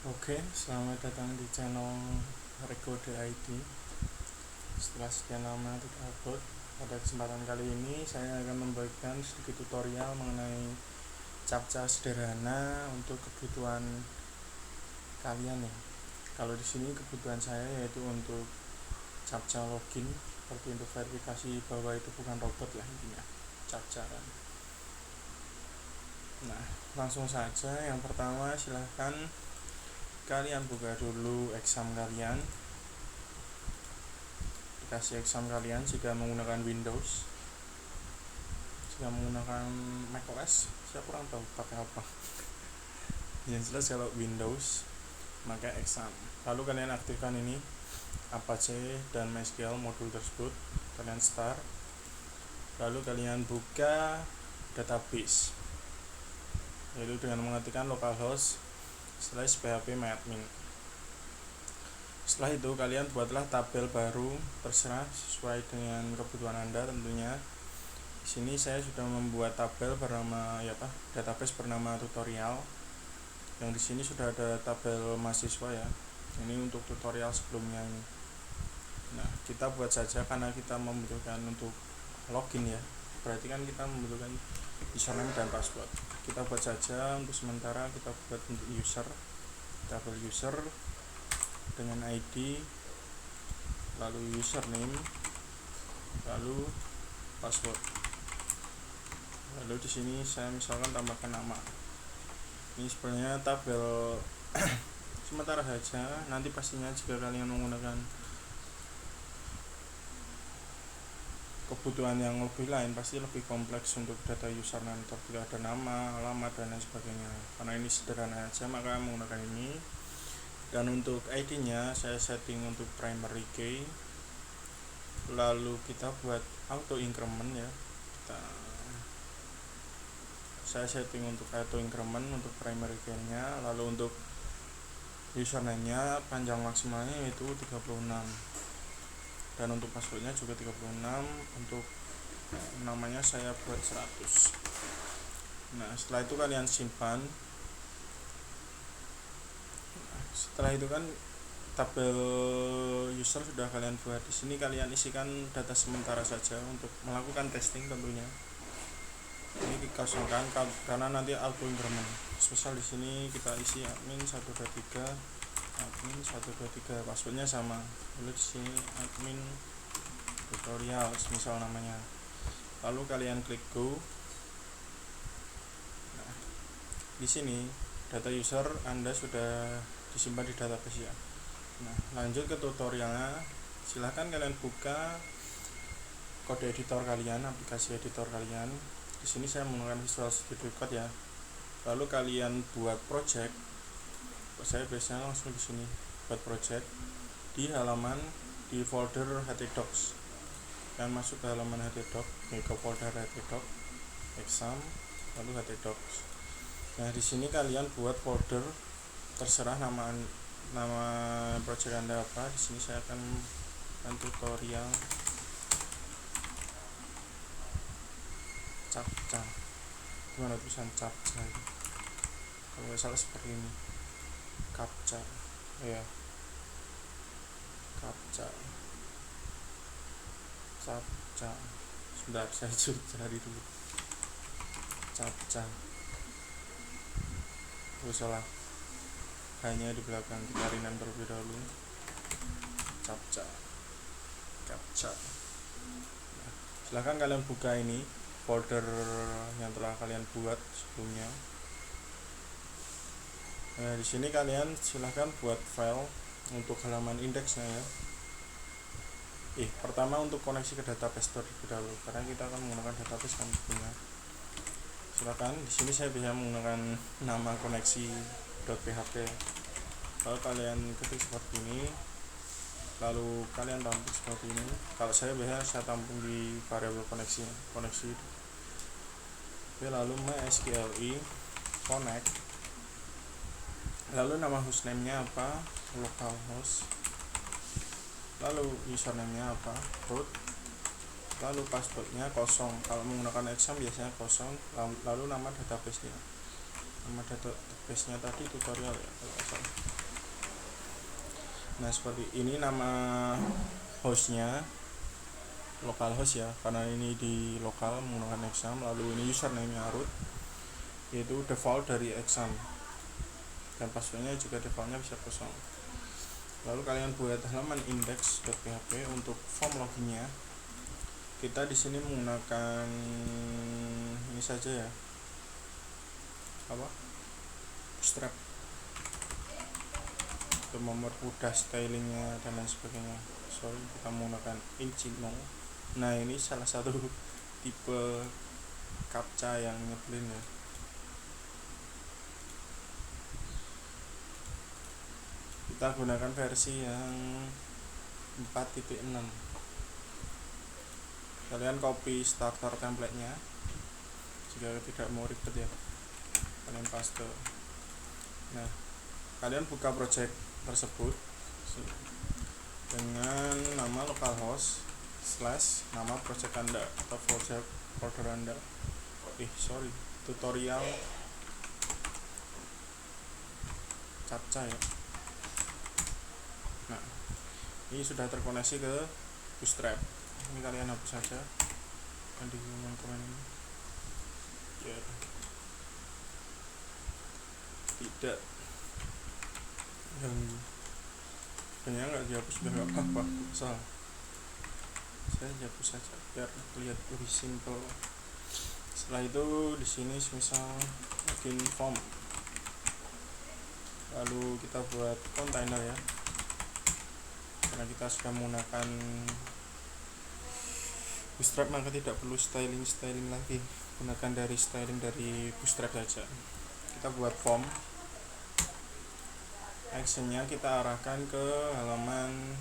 Oke, selamat datang di channel Rekode ID. Setelah sekian lama tidak upload, pada kesempatan kali ini saya akan membagikan sedikit tutorial mengenai captcha sederhana untuk kebutuhan kalian ya. Kalau di sini kebutuhan saya yaitu untuk captcha login, seperti untuk verifikasi bahwa itu bukan robot lah intinya, captcha kan. Nah, langsung saja. Yang pertama silahkan kalian buka dulu exam kalian, aplikasi exam kalian jika menggunakan Windows. Jika menggunakan macOS, saya kurang tahu pakai apa. Yang jelas kalau Windows maka exam. Lalu kalian aktifkan ini Apache dan MySQL modul tersebut. Kalian start. Lalu kalian buka database, yaitu dengan mengetikkan localhost /php/myadmin. Setelah itu kalian buatlah tabel baru, terserah sesuai dengan kebutuhan Anda tentunya. Di sini saya sudah membuat tabel bernama database bernama tutorial. Yang di sini sudah ada tabel mahasiswa ya. Ini untuk tutorial sebelumnya ini. Nah, kita buat saja karena kita membutuhkan untuk login ya. Berarti kan kita membutuhkan username dan password. Kita buat saja untuk sementara, kita buat untuk user, tabel user dengan ID, lalu username, lalu password. Lalu di sini saya misalkan tambahkan nama. Ini sebenarnya tabel sementara saja. Nanti pastinya jika kalian menggunakan kebutuhan yang lebih lain pasti lebih kompleks untuk data user, nanti tidak ada nama, alamat dan lain sebagainya. Karena ini sederhana saja maka menggunakan ini. Dan untuk ID nya saya setting untuk primary key. Lalu kita buat auto increment ya. Saya setting untuk auto increment untuk primary key nya. Lalu untuk username nya panjang maksimalnya yaitu 36, dan untuk passwordnya juga 36. Untuk namanya saya buat 100. Nah, setelah itu kalian simpan. Setelah itu kan tabel user sudah kalian buat. Di sini kalian isikan data sementara saja untuk melakukan testing tentunya. Ini dikosongkan karena nanti auto increment. Misal di sini kita isi admin 123, admin 123, passwordnya sama. Lalu di sini admin tutorial misal namanya. Lalu kalian klik go. Nah, di sini data user Anda sudah disimpan di database ya. Nah, lanjut ke tutorialnya. Silahkan kalian buka kode editor kalian, aplikasi editor kalian. Di sini saya menggunakan Visual Studio Code ya. Lalu kalian buat project. Saya biasanya langsung di sini buat project di halaman di folder htdocs. Kalian masuk ke halaman htdocs, ke folder htdocs, exam, lalu htdocs. Nah, di sini kalian buat folder, terserah nama project Anda apa. Di sini saya akan tutorial captcha. Gimana tulisan captcha ini? Kalau nggak salah seperti ini, captcha ya, captcha. Sebentar, saya cari dulu. Captcha. Salah, hanya di belakang, kita rename terlebih dahulu. Captcha. Nah, silahkan kalian buka ini folder yang telah kalian buat sebelumnya. Nah, di sini kalian silahkan buat file untuk halaman indeksnya ya. Pertama untuk koneksi ke database terlebih dahulu, karena kita akan menggunakan database kan punya. Silakan, di sini saya bisa menggunakan nama koneksi.php. Lalu kalian ketik seperti ini, lalu kalian tampung seperti ini. Kalau saya biasanya saya tampung di variabel koneksi. Lalu MySQLi connect. Lalu nama hostname-nya apa? Localhost. Lalu username-nya apa? Root. Lalu password-nya kosong. Kalau menggunakan exam biasanya kosong. Lalu nama database-nya. nama database nya tadi tutorial ya kalau nggak salah. Nah seperti ini nama hostnya localhost ya, karena ini di lokal menggunakan exam. Lalu ini username nya root, yaitu default dari exam, dan passwordnya juga defaultnya bisa kosong. Lalu kalian buat halaman index.php untuk form loginnya. Kita di sini menggunakan ini saja ya, Bootstrap, untuk mempermudah stylingnya dan lain sebagainya. Kita menggunakan Inchino. Nah ini salah satu tipe captcha yang nyebelin ya. Kita gunakan versi yang 4.6. Kalian copy starter template-nya jika tidak mau ribet ya, kalian paste. Nah kalian buka project tersebut dengan nama localhost / nama project Anda atau folder Anda. Tutorial captcha ya. Nah ini sudah terkoneksi ke Bootstrap. Ini kalian hapus saja yang di komen ini ya. Tidak yang banyak nggak dihapus juga nggak apa-apa, salah. Saya hapus saja biar lihat lebih simple. Setelah itu di sini misal login form, lalu kita buat container ya, karena kita sudah menggunakan Bootstrap maka tidak perlu styling lagi, gunakan dari styling dari Bootstrap saja. Kita buat form, actionnya kita arahkan ke halaman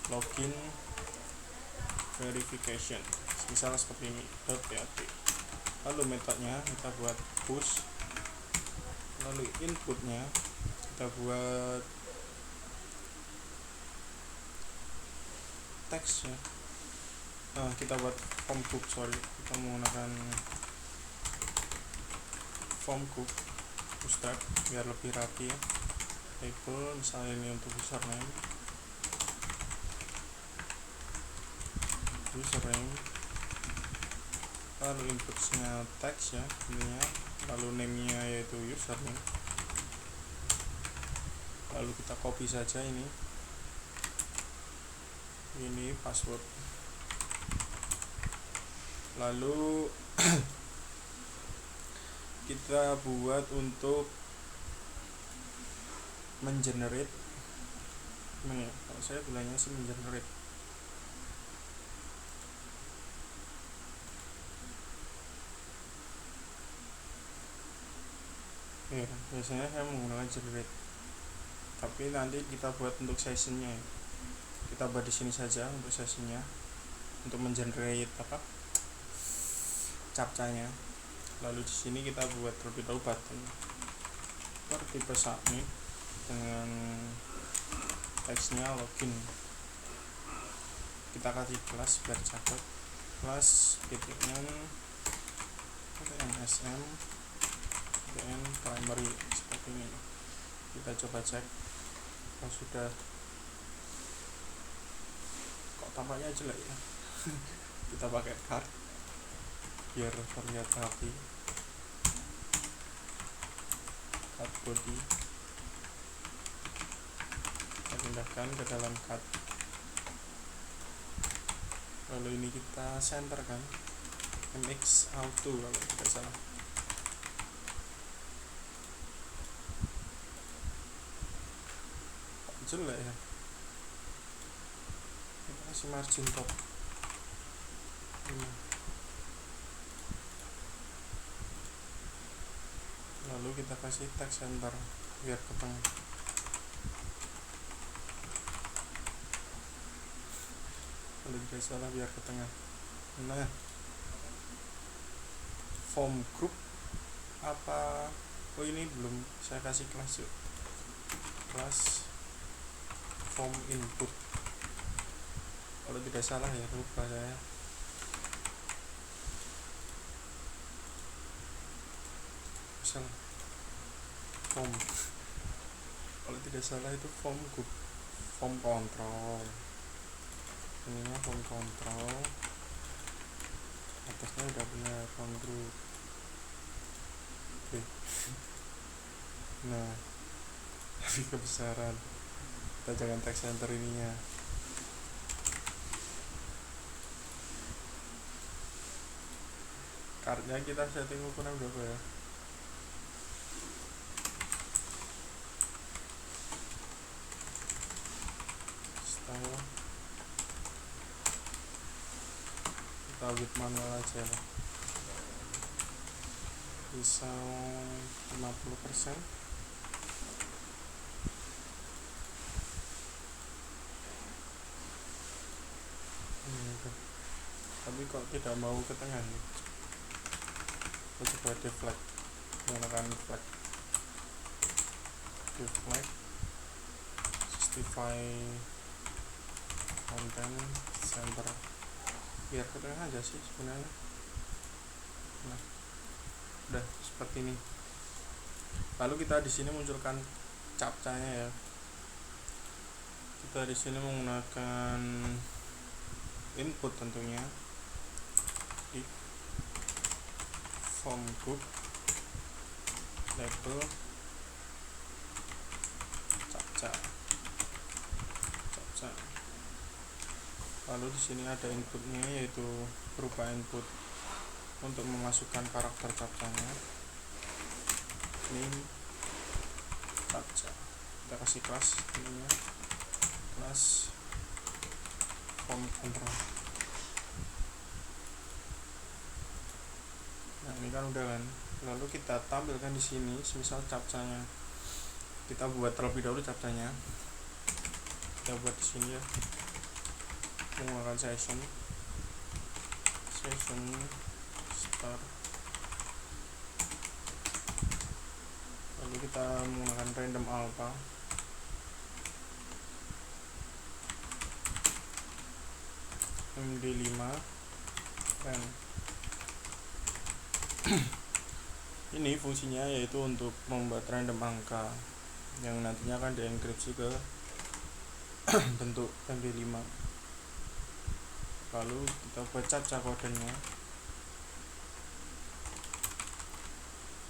login verification, misal seperti ini .php. Lalu metodenya kita buat push, lalu inputnya kita buat teks ya. Kita buat form cook, kita menggunakan form cook Bootstrap biar lebih rapi ya. Label misalnya ini untuk username, lalu inputnya teks ya ininya, lalu name nya yaitu username, lalu kita copy saja ini password. Lalu kita buat untuk mengenerate gimana ya, kalau saya bilangnya sih mengenerate. Ya, biasanya saya menggunakan generate, tapi nanti kita buat untuk sessionnya ya. Kita buat di sini saja untuk sessionnya, untuk mengenerate captchanya. Lalu di sini kita buat terlebih dahulu button bertipe submit dengan teksnya login. Kita kasih kelas biar catat, kelas btn msm btn primary seperti ini. Kita coba cek kalau sudah, kok tampaknya jelek ya. Kita pakai card biar terlihat rapi. Card body kita pindahkan ke dalam card, lalu ini kita center kan, mx auto kalau tidak salah. Jelek ya, kita kasih margin top ini. Lalu kita kasih text center biar ke tengah. Kalau tidak salah biar ke tengah. Nah, form group apa? Oh ini belum saya kasih kelas yuk. Kelas form input. Kalau tidak salah ya, lupa saya. Salah. form, kalau tidak salah itu form group, form control, ininya form control, atasnya udah punya form group. Oke. Nah, tapi kebesaran kita jangan text center ininya. Kartnya kita setting ukuran berapa ya? Style kita width manual aja lah, bisa 50%. Tapi kok tidak mau ke tengah nih, kita coba deflect, menggunakan deflect 65 content center, biar ke tengah aja sih sebenarnya. Nah, udah seperti ini. Lalu kita di sini munculkan captchanya ya. Kita di sini menggunakan input tentunya, if form group label captcha. Lalu di sini ada inputnya, yaitu berupa input untuk memasukkan karakter captchanya, name captcha. Kita kasih kelas ininya, kelas form control. Nah, ini kan udah kan. Lalu kita tampilkan di sini, misal captchanya kita buat terlebih dahulu captchanya. Kita buat di sini ya, menggunakan session start. Lalu kita menggunakan random alpha, md5 ren. Ini fungsinya yaitu untuk membuat random angka yang nantinya akan dienkripsi ke bentuk md5. Lalu kita buat captcha kodenya,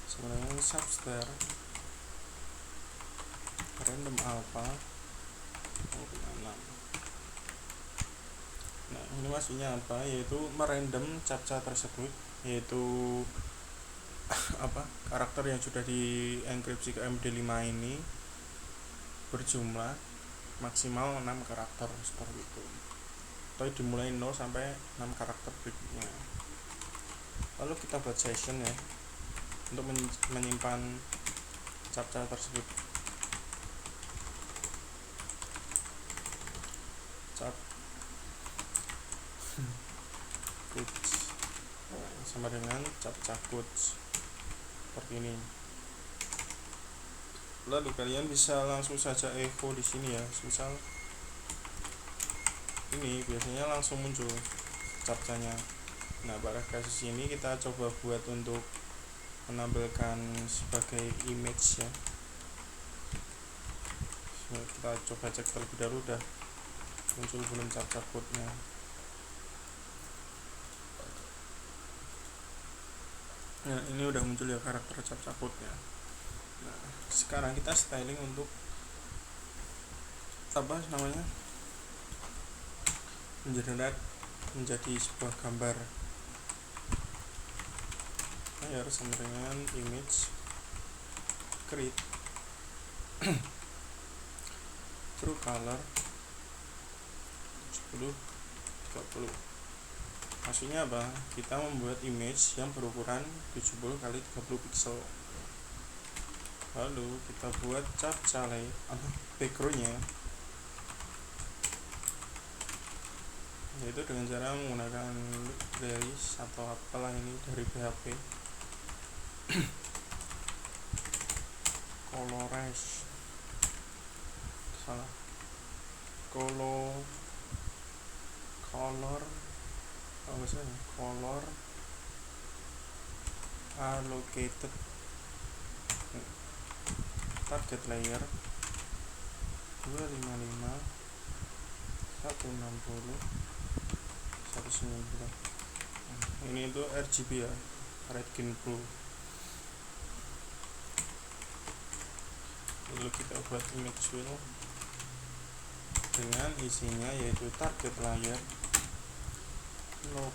sebenarnya substar random alpha 0,6. Nah, ini maksudnya apa? Yaitu merandom captcha tersebut, yaitu karakter yang sudah dienkripsi ke md5 ini berjumlah maksimal 6 karakter seperti itu, atau dimulai 0 sampai 6 karakter berikutnya. Lalu kita buat session ya, untuk menyimpan captcha tersebut. Codes sama dengan captcha codes seperti ini. Lalu kalian bisa langsung saja echo di sini ya, misal ini biasanya langsung muncul captchanya. Nah, pada kasus ini kita coba buat untuk menampilkan sebagai image ya. Kita coba cek terlebih dahulu udah muncul belum captcha code-nya. Nah, ini udah muncul ya karakter captcha code-nya. Nah, sekarang kita styling untuk menjadi sebuah gambar. Nah, harus sama dengan image create true color 70/30. Maksudnya apa? Kita membuat image yang berukuran 70x30 pixel. Lalu kita buat captcha backgroundnya, yaitu dengan cara menggunakan Layers atau apalah ini dari PHP. Colorize, color allocated. target layer 255 160 190. Ini itu RGB ya, red green blue. Lalu kita buat image wheel dengan isinya yaitu target layer 0,0,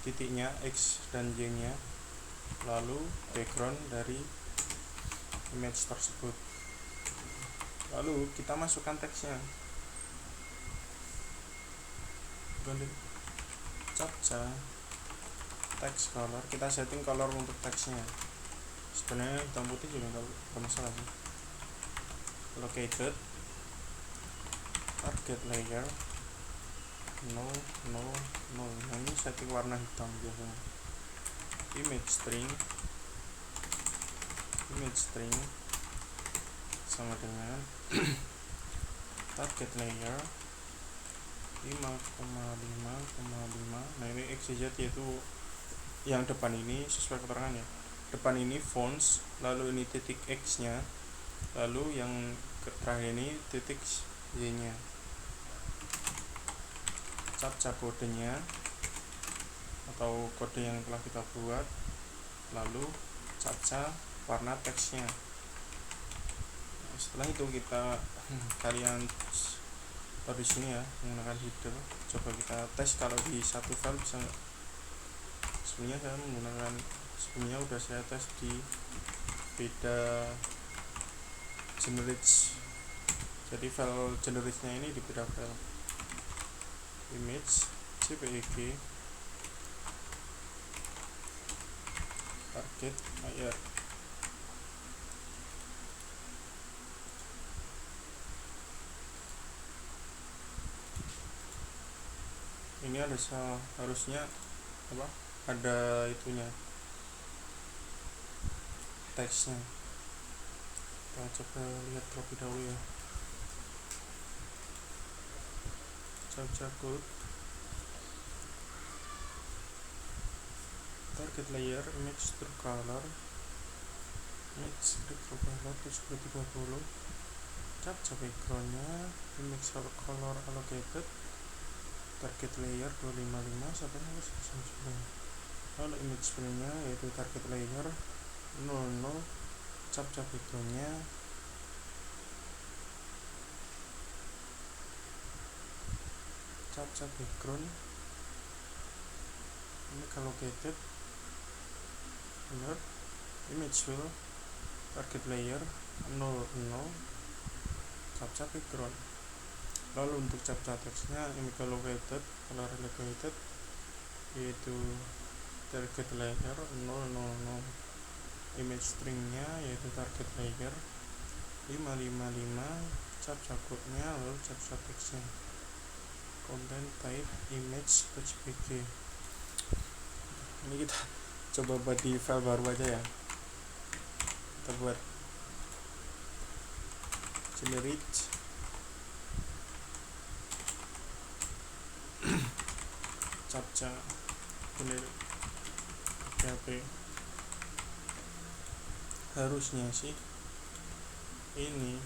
titiknya X dan Y nya, lalu background dari image tersebut. Lalu kita masukkan teksnya, captcha text color, kita setting color untuk teksnya. Sebenarnya hitam putih juga nggak masalah sih. Located target layer 000. Nah, ini setting warna hitam biasanya. Image string sama dengan target layer 5,5,5. Nah, ini XYZ yaitu yang depan ini sesuai keterangan ya. Depan ini fonts, lalu ini titik X nya, lalu yang terakhir ini titik Y nya. Captcha kodenya atau kode yang telah kita buat, lalu captcha warna teksnya. Nah, setelah itu kalian taruh di sini ya menggunakan header. Coba kita tes kalau di satu file bisa nggak. Sebelumnya udah saya tes di beda generics. Jadi file genericnya ini di beda file. Image jpeg target layer. Ini harusnya ada itunya, teksnya. Kita coba lihat terlebih dahulu ya. Captcha code target layer image true color 730. Captcha backgroundnya image color allocated target layer 255 sampai 190. Lalu image filenya yaitu target layer 00. Captcha backgroundnya background ini allocated benar. Image fill target layer 00 captcha background. Lalu untuk captcha teksnya image allocated color allocated yaitu target layer 000. Image stringnya yaitu target layer 555. Captcha code-nya lalu captcha teksnya. Content type image HPG. Ini kita coba buat di file baru aja ya. Kita buat generic captcha generic PHP. Harusnya sih ini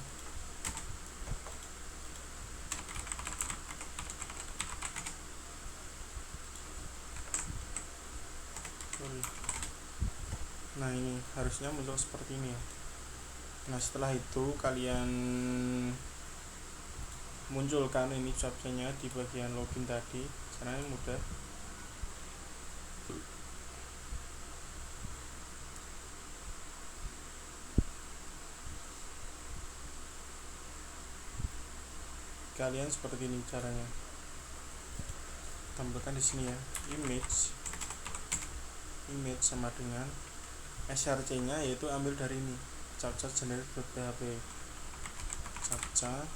nah ini harusnya muncul seperti ini ya. Nah setelah itu kalian munculkan ini captcha-nya di bagian login tadi, karena ini mudah. Kalian seperti ini caranya. Tambahkan di sini ya, image sama dengan src-nya yaitu ambil dari ini, captcha generic.php. captcha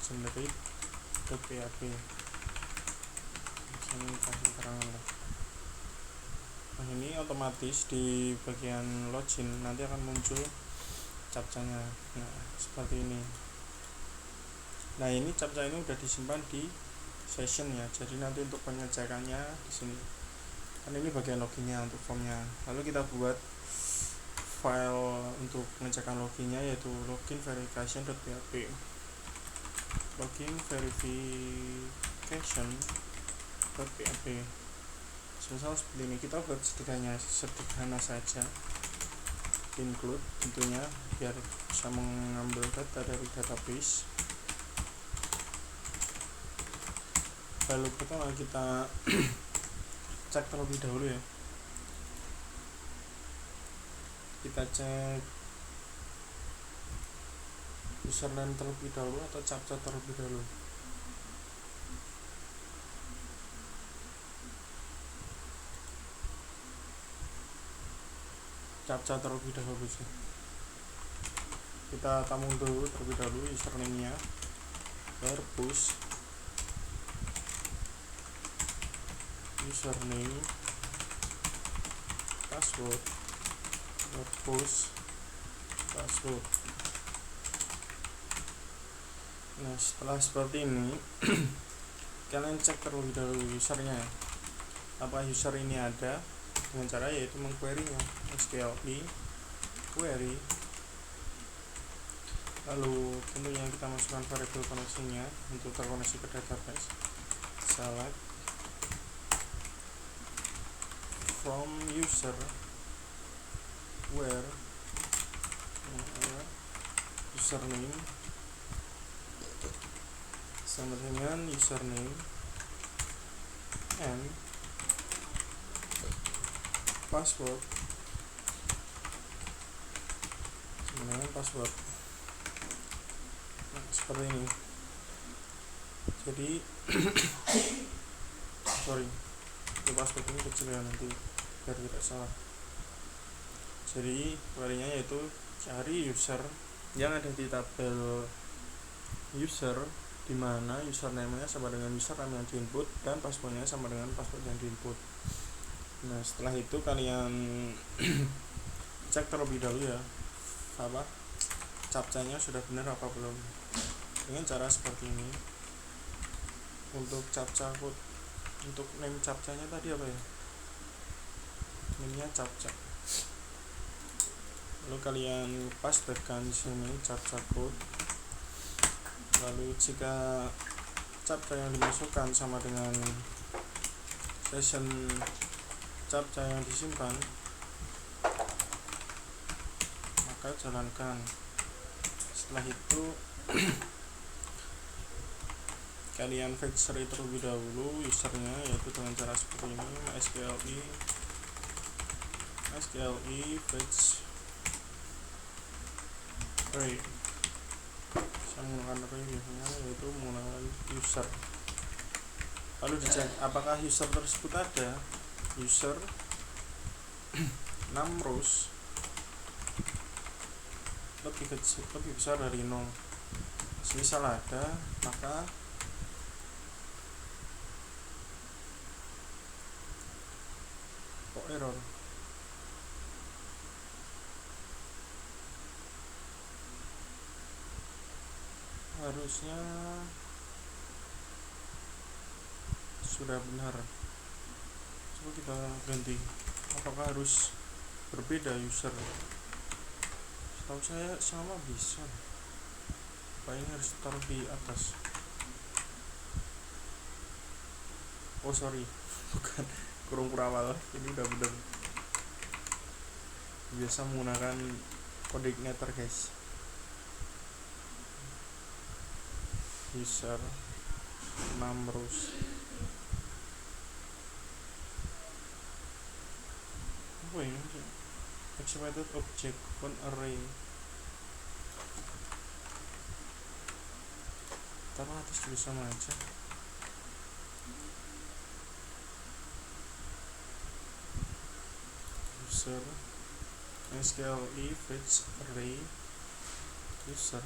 generic.php. Ini kasih keterangan lah. Nah ini otomatis di bagian login nanti akan muncul captcha-nya. Nah seperti ini. Nah ini captcha ini udah disimpan di session ya, jadi nanti untuk pengecekannya di sini kan ini bagian loginnya untuk formnya. Lalu kita buat file untuk pengecekan loginnya, yaitu login verification.php. Login verification.php. Misal seperti ini, kita buat sederhana saja, include tentunya biar bisa mengambil data dari database. Lalu pertama kita cek terlebih dahulu ya, kita cek username terlebih dahulu atau captcha terlebih dahulu. Captcha terlebih dahulu sih. Kita tampung dulu terlebih dahulu username nya, push username password, push password. Nah, setelah seperti ini kalian cek terlebih dahulu usernya, apa user ini ada, dengan cara yaitu mengquery nya, SQLi query. Lalu tentunya kita masukkan variabel koneksinya untuk terkoneksi ke database. Select from user where username sama dengan username and password sama dengan password. Nah, seperti ini. Jadi sorry, password ini kecil ya, nanti biar tidak salah. Jadi query-nya yaitu cari user yang ada di tabel user, di mana username-nya sama dengan username yang diinput dan password-nya sama dengan password yang diinput. Nah, setelah itu kalian cek terlebih dahulu ya, apa captcha-nya sudah benar apa belum, dengan cara seperti ini. Untuk captcha code, untuk name captcha-nya tadi apa ya, name-nya captcha. Lalu kalian pastekan di sini captcha code. Lalu jika captcha yang dimasukkan sama dengan session captcha yang disimpan, maka jalankan. Setelah itu kalian fetch terlebih dahulu usernya, yaitu dengan cara seperti ini, SQLi fetch array. Saya menggunakan array biasanya, yaitu menggunakan user. Lalu dicek apakah user tersebut ada. User 6 rows lebih besar dari 0. Misal ada, maka error. Harusnya sudah benar. Coba kita ganti, apakah harus berbeda user? Setahu saya sama bisa. Apa ini harus taruh di atas? Oh sorry, bukan, kurung awal. Ini udah bener. Biasa menggunakan kode igniter guys. User 6 rows. Apa ini? Expected object on array. Taruh atas dulu sama aja. User SQLi fetch array user.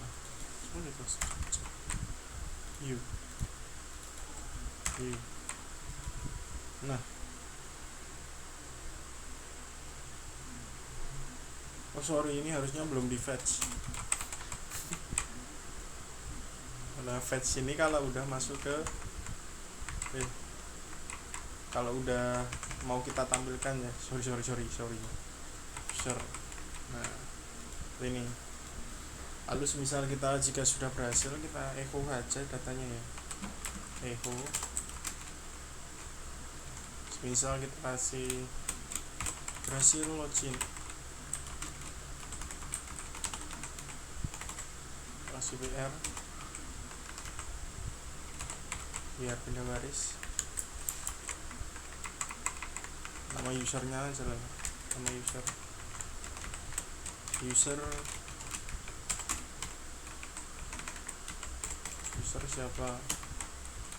Semua dikasih U. Nah, oh sorry, ini harusnya belum di fetch. Nah, fetch ini kalau udah masuk ke kalau udah mau kita tampilkan ya. Sorry user. Nah ini, lalu semisal kita jika sudah berhasil, kita echo aja datanya ya, echo. Semisal kita kasih berhasil login, kasih BR biar pindah baris, nama usernya aja lah, nama user siapa,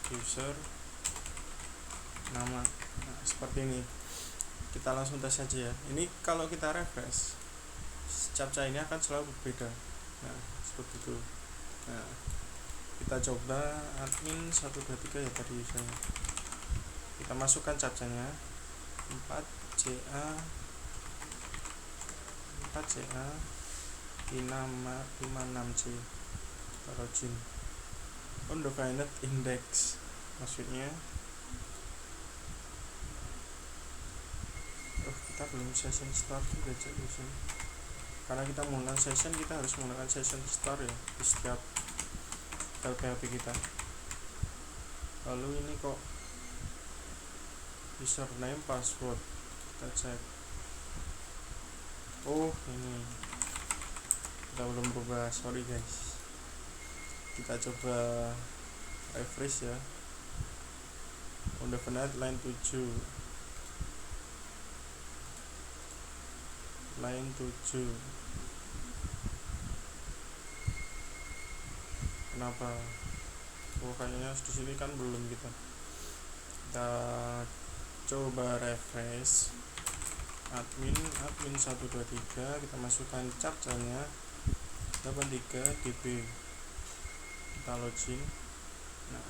user nama. Nah, seperti ini. Kita langsung tes saja ya. Ini kalau kita refresh, captcha ini akan selalu berbeda. Nah, seperti itu. Nah, kita coba admin 123 ya tadi usernya. Kita masukkan captchanya 4CA 56C, login undefined index, maksudnya kita belum session start juga cek di sini. Karena kita menggunakan session, kita harus menggunakan session start ya di setiap PHP kita. Lalu ini kok username password, kita cek. Oh ini kita belum berubah, sorry guys. Kita coba refresh ya. Undefined line 7, kenapa? Oh kayaknya di sini kan belum. Kita coba refresh admin 123, kita masukkan captchanya 83db, kita login. Nah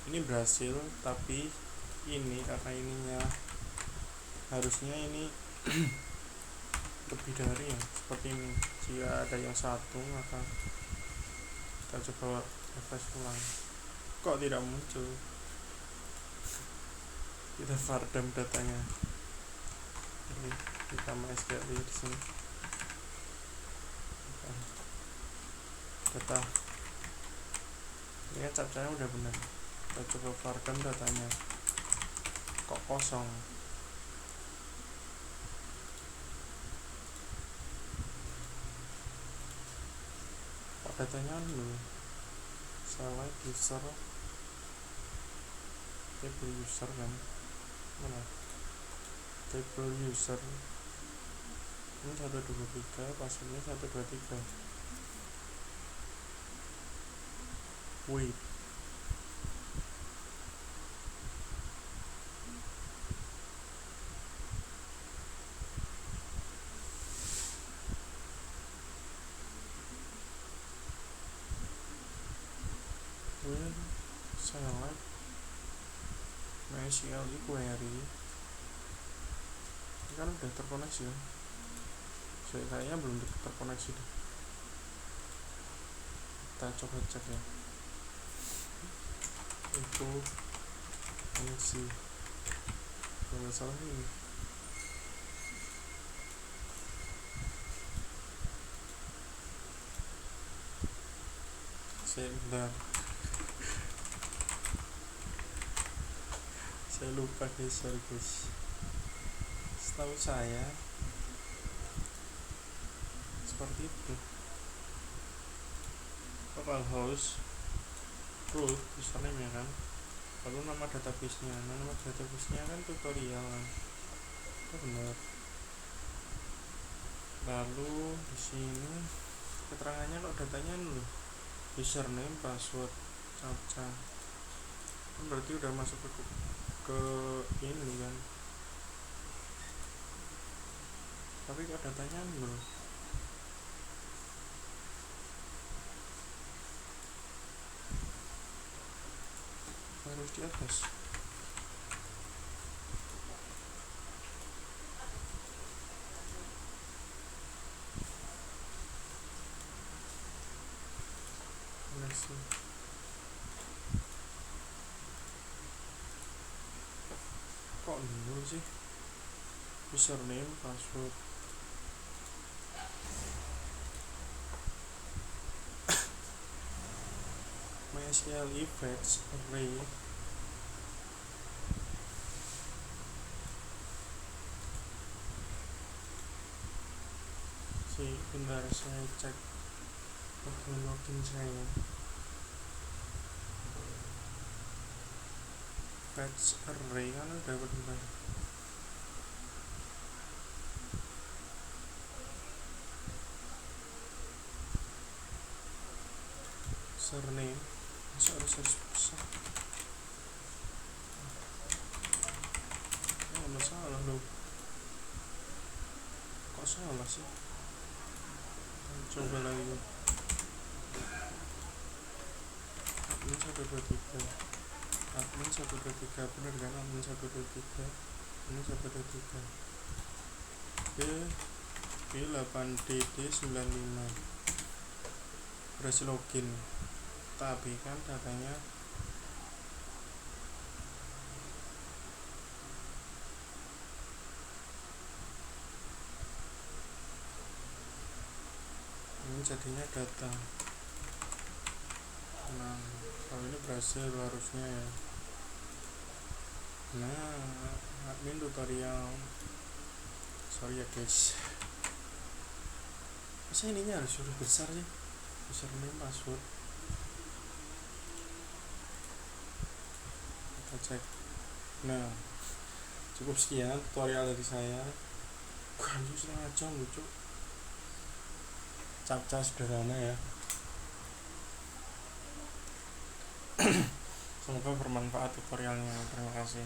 ini berhasil, tapi ini karena ininya harusnya ini lebih dari ya, seperti ini. Jika ada yang satu, maka kita coba refresh ulang, kok tidak muncul. Kita vardam datanya, ini kita MySQL di sini, data ini kan captchanya udah benar. Kita coba vardam datanya, kok kosong. Datanya dulu salah, user table user kan, mana table user ini 123, passwordnya 123. Wait, select MySQL query, ini kan udah terkoneksi ya. Kayaknya belum terkoneksi deh. Kita coba cek ya, itu koneksi kalau nggak salah ini. Bentar, saya lupa guys, sorry guys. Setahu saya seperti itu. Localhost root username ya kan, lalu nama database-nya. Nama database-nya kan tutorial kan, itu benar. Lalu di sini keterangannya kok datanya dulu username, password, captcha, kan berarti udah masuk ke ini kan, tapi kok datanya dulu. Harus di atas. Koneksi. ini sih? Username, password. MySQL fetch array. Bentar saya cek login saya. Fetch array kan udah benar. Username harus besar. Masalah loh, kok salah sih? Coba lagi. Admin 123 admin 123 bener kan? Admin 123 ini 123 B8DD95 berhasil login, tapi kan datanya ini jadinya data. Nah, kalau ini berhasil harusnya ya. Nah, admin tutorial. Sorry ya guys, masa ininya harus sudah besar sih? Username, password. Kita cek. Nah, cukup sekian tutorial dari saya. Bukan setengah jam lucu. Cap-cap sederhana ya. Semoga bermanfaat tutorialnya. Terima kasih.